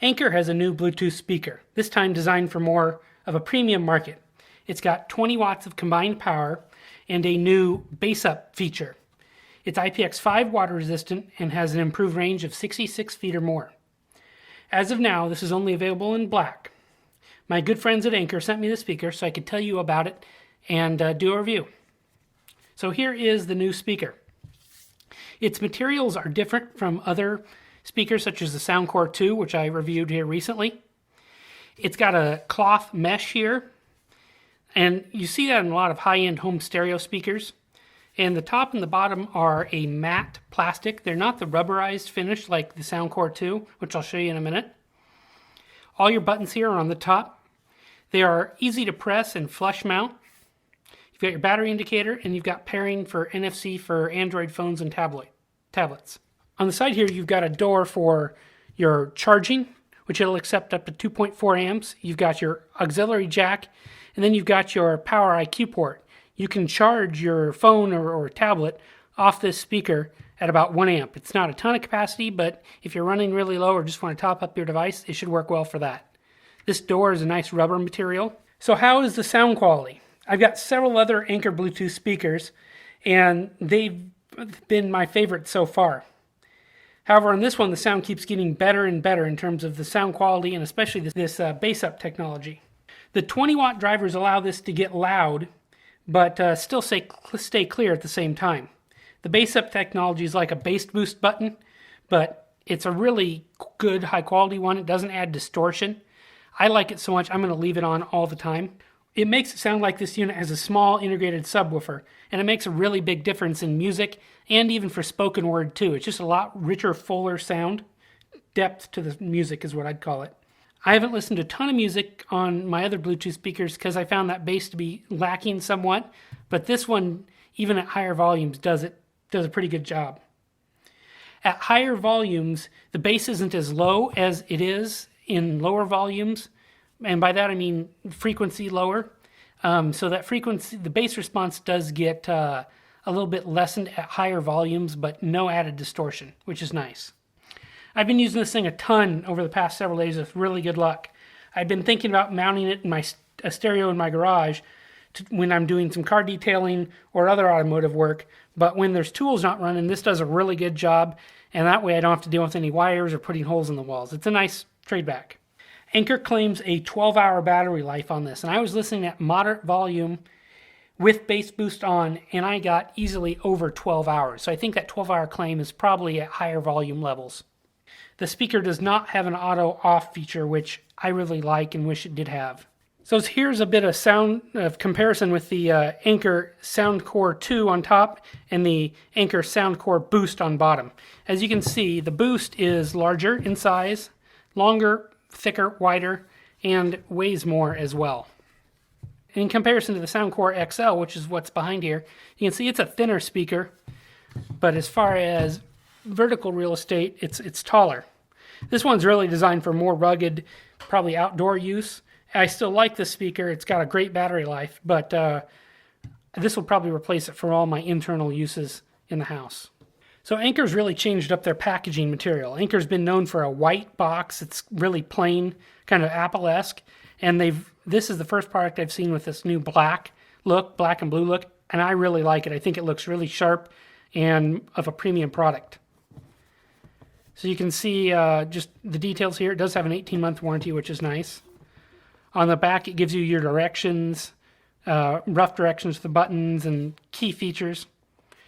Anker has a new Bluetooth speaker, this time designed for more of a premium market. It's got 20 watts of combined power and a new bass up feature. It's IPX5 water resistant and has an improved range of 66 feet or more. As of now, this is only available in black. My good friends at Anker sent me the speaker so I could tell you about it and do a review. So here is the new speaker. Its materials are different from other speakers such as the SoundCore 2, which I reviewed here recently. It's got a cloth mesh here, and you see that in a lot of high-end home stereo speakers. And the top and the bottom are a matte plastic. They're not the rubberized finish like the SoundCore 2, which I'll show you in a minute. All your buttons here are on the top. They are easy to press and flush mount. You've got your battery indicator, and you've got pairing for NFC for Android phones and tablets. On the side here, you've got a door for your charging, which it'll accept up to 2.4 amps. You've got your auxiliary jack, and then you've got your Power IQ port. You can charge your phone or tablet off this speaker at about 1 amp. It's not a ton of capacity, but if you're running really low or just want to top up your device, it should work well for that. This door is a nice rubber material. So how is the sound quality? I've got several other Anker Bluetooth speakers, and they've been my favorite so far. However, on this one, the sound keeps getting better and better in terms of the sound quality and especially this bass up technology. The 20-watt drivers allow this to get loud, but still stay clear at the same time. The bass up technology is like a bass boost button, but it's a really good, high-quality one. It doesn't add distortion. I like it so much, I'm going to leave it on all the time. It makes it sound like this unit has a small integrated subwoofer, and it makes a really big difference in music and even for spoken word too. It's just a lot richer, fuller sound. Depth to the music is what I'd call it. I haven't listened to a ton of music on my other Bluetooth speakers because I found that bass to be lacking somewhat, but this one, even at higher volumes, does a pretty good job. At higher volumes, the bass isn't as low as it is in lower volumes, and by that I mean frequency lower. So that frequency, the bass response does get a little bit lessened at higher volumes, but no added distortion, which is nice. I've been using this thing a ton over the past several days with really good luck. I've been thinking about mounting it in a stereo in my garage when I'm doing some car detailing or other automotive work, but when there's tools not running, this does a really good job, and that way I don't have to deal with any wires or putting holes in the walls. It's a nice trade back. Anker claims a 12-hour battery life on this, and I was listening at moderate volume with bass boost on, and I got easily over 12 hours. So I think that 12-hour claim is probably at higher volume levels. The speaker does not have an auto off feature, which I really like and wish it did have. So here's a bit of sound of comparison with the Anker SoundCore 2 on top and the Anker SoundCore Boost on bottom. As you can see, the Boost is larger in size, longer, thicker, wider, and weighs more as well. In comparison to the SoundCore XL, which is what's behind here, you can see it's a thinner speaker, but as far as vertical real estate, it's taller. This one's really designed for more rugged, probably outdoor use. I still like this speaker. It's got a great battery life, but this will probably replace it for all my internal uses in the house. So Anker's really changed up their packaging material. Anker's been known for a white box. It's really plain, kind of Apple-esque, and this is the first product I've seen with this new black and blue look, and I really like it. I think it looks really sharp and of a premium product. So you can see just the details here. It does have an 18-month warranty, which is nice. On the back, it gives you your directions, rough directions to the buttons and key features.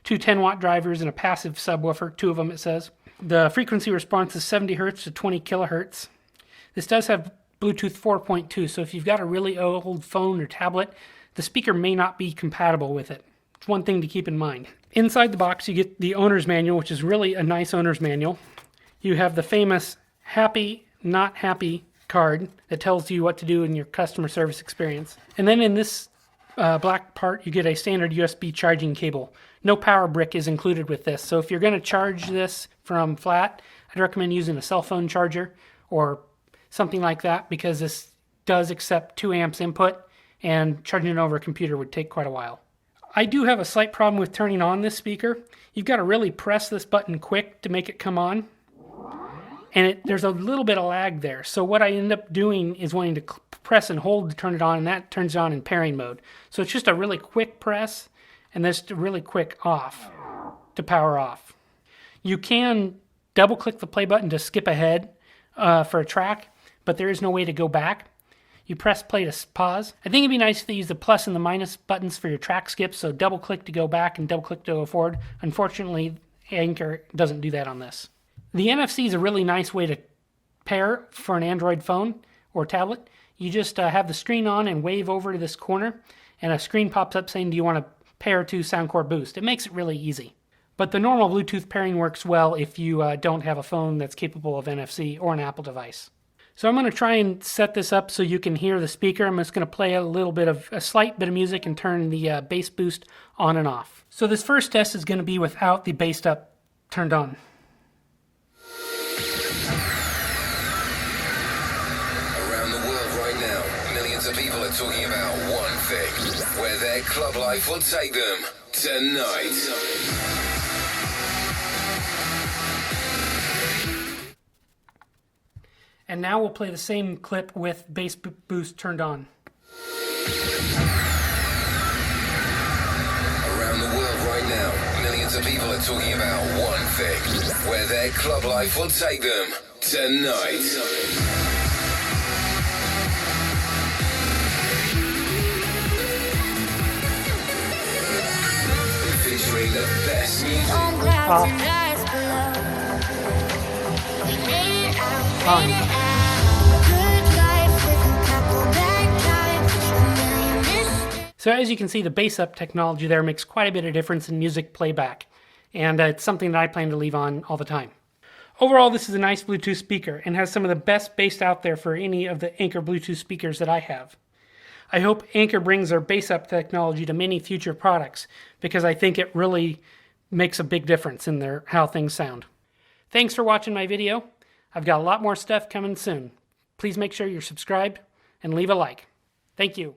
2 10-watt drivers and a passive subwoofer, 2 of them it says. The frequency response is 70 Hz to 20 kilohertz. This does have Bluetooth 4.2, so if you've got a really old phone or tablet, the speaker may not be compatible with it. It's one thing to keep in mind. Inside the box, you get the owner's manual, which is really a nice owner's manual. You have the famous happy, not happy card that tells you what to do in your customer service experience. And then in this black part, you get a standard USB charging cable. No power brick is included with this, so if you're going to charge this from flat, I'd recommend using a cell phone charger or something like that, because this does accept 2 amps input, and charging it over a computer would take quite a while. I do have a slight problem with turning on this speaker. You've got to really press this button quick to make it come on. And there's a little bit of lag there. So what I end up doing is wanting to press and hold to turn it on, and that turns it on in pairing mode. So it's just a really quick press, and this a really quick off to power off. You can double click the play button to skip ahead for a track, but there is no way to go back. You press play to pause. I think it'd be nice if they use the plus and the minus buttons for your track skips, so double click to go back and double click to go forward. Unfortunately, Anker doesn't do that on this. The NFC is a really nice way to pair for an Android phone or tablet. You just have the screen on and wave over to this corner, and a screen pops up saying, do you want to pair to SoundCore Boost? It makes it really easy. But the normal Bluetooth pairing works well if you don't have a phone that's capable of NFC or an Apple device. So I'm going to try and set this up so you can hear the speaker. I'm just going to play a slight bit of music and turn the bass boost on and off. So this first test is going to be without the bass up turned on. Around the world right now, millions of people are talking about one thing, where their club life will take them tonight. And now we'll play the same clip with bass boost turned on. Around the world right now, millions of people are talking about one thing, where their club life will take them tonight. Featuring the best music. So as you can see, the bass up technology there makes quite a bit of difference in music playback, and it's something that I plan to leave on all the time. Overall, this is a nice Bluetooth speaker and has some of the best bass out there for any of the Anker Bluetooth speakers that I have. I hope Anker brings their bass up technology to many future products, because I think it really makes a big difference in how things sound. Thanks for watching my video. I've got a lot more stuff coming soon. Please make sure you're subscribed and leave a like. Thank you.